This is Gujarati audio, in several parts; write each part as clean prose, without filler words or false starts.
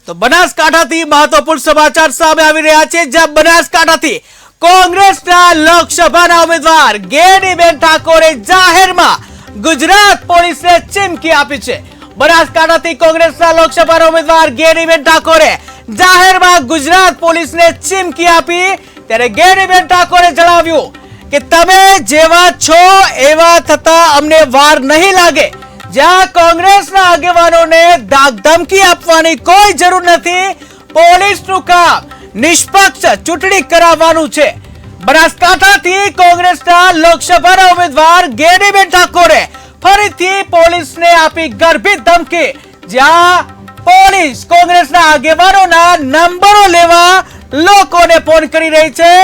તો બનાસકાંઠાથી મહત્વપૂર્ણ સમાચાર સામે આવી રહ્યા છે, જ્યાં બનાસકાંઠાથી કોંગ્રેસના લોકસભાના ઉમેદવાર ગેનીબેન ઠાકોરે જાહેરમાં ગુજરાત પોલીસને ચીમકી આપી છે। બનાસકાંઠાથી કોંગ્રેસના લોકસભાના ઉમેદવાર ગેનીબેન ઠાકોરે જાહેરમાં ગુજરાત પોલીસને ચીમકી આપી। ત્યારે ગેનીબેન ઠાકોરે જણાવ્યું કે તમે જેવા છો એવા થતા અમને વાર નહીં લાગે। જ્યાં કોંગ્રેસના આગેવાનોને ધમકી આપવાની કોઈ જરૂર નથી, પોલીસનું કામ નિષ્પક્ષ ચૂંટણી કરાવવાનું છે। બનાસકાંઠાથી કોંગ્રેસના લોકસભાના ઉમેદવાર ગેનીબેન ઠાકોરે ફરીથી પોલીસને આપી ગર્ભિત ધમકી, જ્યાં પોલીસ કોંગ્રેસના આગેવાનોના નંબરો લેવા લોકોને ફોન કરી રહી છે।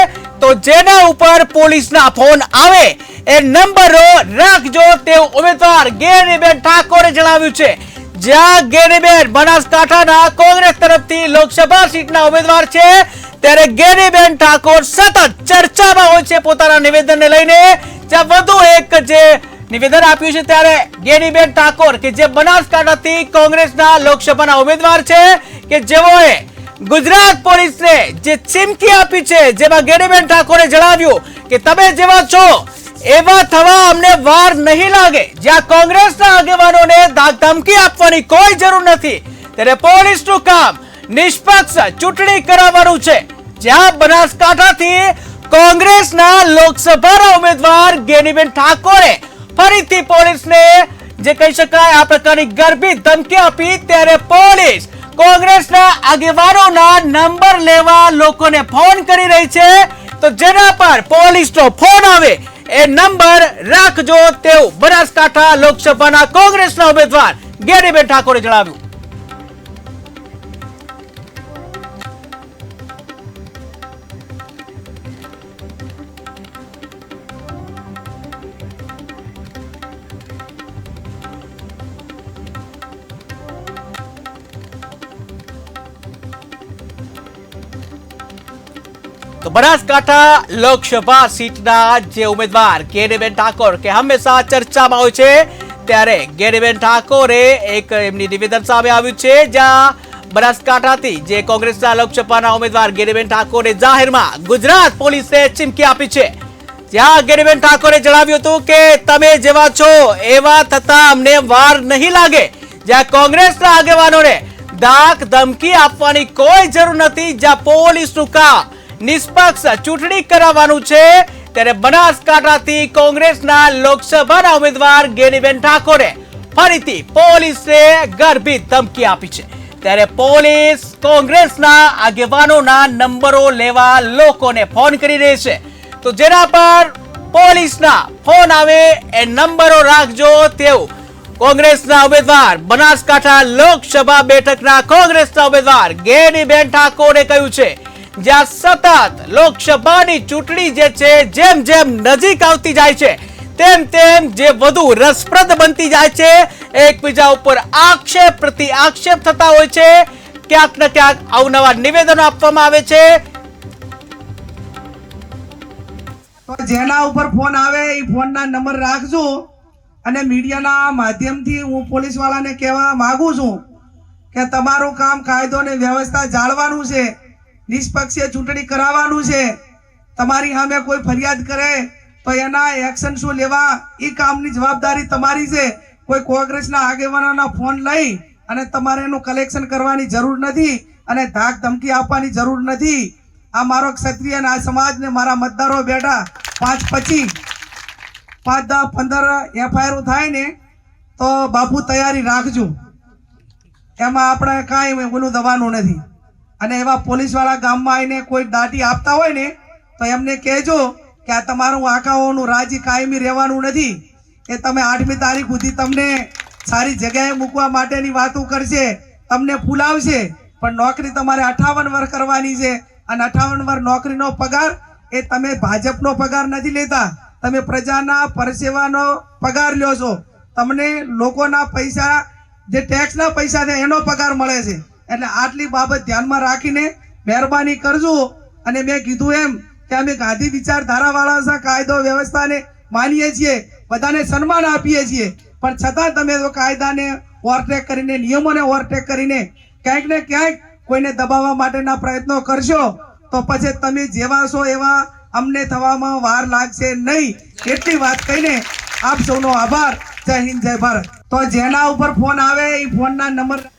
તો જેના ઉપર પોલીસના ફોન આવે એ નંબરો રાખજો તેવું ઉમેદવાર ગેનીબેન ઠાકોરે જણાવ્યું છે। જ્યાં ગેનીબેન બનાસકાંઠાના કોંગ્રેસ તરફથી લોકસભા સીટના ઉમેદવાર છે, ત્યારે ગેનીબેન ઠાકોર સતત ચર્ચામાં હોય છે પોતાના નિવેદનને લઈને। જ્યાં વધુ એક જે નિવેદન આપ્યું છે, ત્યારે ગેનીબેન ઠાકોર કે જે બનાસકાંઠાથી કોંગ્રેસના લોકસભાના ઉમેદવાર છે કે જેઓએ ગુજરાત પોલીસને જે ચીમકી આપી છે, જેમાં ગેનીબેન ઠાકોરે જણાવ્યું કે તમે જેવા છો એવા થવા અમને વાર નહીં લાગે। જ્યાં કોંગ્રેસના આગેવાનોને ધમકી આપવાની કોઈ જરૂર નથી, ત્યારે પોલીસનું કામ નિષ્પક્ષ ચૂંટણી કરાવવાનું છે। જ્યાં બનાસકાંઠાથી કોંગ્રેસના લોકસભાના ઉમેદવાર ગેનીબેન ઠાકોરે ફરીથી પોલીસને જે કહી શકાય આ પ્રકારની ગર્ભિત ધમકી આપી, ત્યારે પોલીસ કોંગ્રેસના આગેવાનોના નંબર લેવા લોકોને ફોન કરી રહી છે। તો જેના પર પોલીસનો ફોન આવે એ નંબર રાખજો તેવું બનાસકાંઠા લોકસભાના કોંગ્રેસના ઉમેદવાર ગેનીબેન ઠાકોરે જણાવ્યું। તો બનાસકાંઠા લોકસભા સીટના જે ઉમેદવાર ગેનીબેન ઠાકોર કે હંમેશા ચર્ચામાં હોય છે, ત્યારે ગેનીબેન ઠાકોરે એક એમની નિવેદન સામે આવ્યું છે, જ્યાં બનાસકાંઠાથી જે કોંગ્રેસના લોકસભાના ઉમેદવાર ગેનીબેન ઠાકોરે જાહેરમાં ગુજરાત પોલીસને ચીમકી આપી છે। જ્યાં ગેનીબેન ઠાકોરે જણાવ્યું હતું કે તમે જેવા છો એવા થતા અમને વાર નહીં લાગે। જ્યાં કોંગ્રેસના આગેવાનોને ધમકી આપવાની કોઈ જરૂર નથી, જ્યાં પોલીસનું કામ નિષ્પક્ષ ચૂંટણી કરાવવાનું છે। ત્યારે બનાસકાંઠાથી કોંગ્રેસના લોકસભાના ઉમેદવાર ગેનીબેન ઠાકોરે ફરીથી પોલીસને ગર્ભિત ધમકી આપી છે। ત્યારે પોલીસ કોંગ્રેસના આગેવાનોના નંબરો લેવા લોકોને ફોન કરી રહી છે। તો જેના પર પોલીસના ફોન આવે એ નંબરો રાખજો તેવું કોંગ્રેસના ઉમેદવાર બનાસકાંઠા લોકસભા બેઠકના કોંગ્રેસના ઉમેદવાર ગેનીબેન ઠાકોરે કહ્યું છે। જ્યાં સતત લોકસભાની ચૂંટણી જે છે જેમ જેમ નજીક આવતી જાય છે, તેમ તેમ જે વધુ રસપ્રદ બનતી જાય છે, એકબીજા ઉપર આક્ષેપ પ્રતિ આક્ષેપ થતા હોય છે, ક્યાંક ને ક્યાંક અવનવા નિવેદનો આપવામાં આવે છે। તો જેના ઉપર ફોન આવે એ ફોનના નંબર રાખજો, અને મીડિયાના માધ્યમથી હું પોલીસ વાળાને કહેવા માંગુ છું કે તમારું કામ કાયદો અને વ્યવસ્થા જાળવાનું છે, નિષ્પક્ષીય ચૂંટણી કરાવવાનું છે। તમારી સામે કોઈ ફરિયાદ કરે તો એના એક્શન શું લેવા એ કામની જવાબદારી તમારી છે। કોઈ કોંગ્રેસના આગેવાનોના ફોન લઈ અને તમારે એનું કલેક્શન કરવાની જરૂર નથી, અને ધાક ધમકી આપવાની જરૂર નથી। આ મારો ક્ષત્રિય અને આ સમાજને મારા મતદારો બેઠા 5 પછી 5 10 15 એફઆઈઆર થાય ને તો બાપુ તૈયારી રાખજો, એમાં આપણે કાંઈ ઓલું દવાનું નથી। અને એવા પોલીસ વાળા ગામમાં આવીને કોઈ દાટી આપતા હોય ને તો એમને કહેજો કે આ તમારું આંખાઓનું રાજી કાયમી રહેવાનું નથી। એ તમે 8મી તારીખ સુધી તમને સારી જગ્યાએ મૂકવા માટેની વાતો કરશે, તમને ફૂલાવશે, પણ નોકરી તમારે 58 વર્ષ કરવાની છે। અને 58 વર્ષ નોકરીનો પગાર એ તમે ભાજપનો પગાર નથી લેતા, તમે પ્રજાના પરસેવાનો પગાર લ્યો છો। તમને લોકોના પૈસા જે ટેક્સના પૈસા છે એનો પગાર મળે છે। એટલે આટલી બાબત ધ્યાનમાં રાખીને મહેરબાની કરજો। અને મેં કીધું એમ કે અમે ગાંધી વિચારધારા વાળા કાયદો વ્યવસ્થાને માનીએ છીએ, બધાને સન્માન આપીએ છીએ, પણ છતાં તમે તો કાયદાને ઓવરટેક કરીને, નિયમોને ઓવરટેક કરીને ક્યાંક ને ક્યાંક કોઈને દબાવવા માટેના પ્રયત્નો કરશો તો પછી તમે જેવા છો એવા અમને થવામાં વાર લાગશે નહીં. એટલી વાત કહીને આપ સૌનો આભાર. જય હિન્દ, જય ભારત. તો જેના ઉપર ફોન આવે એ ફોનના નંબર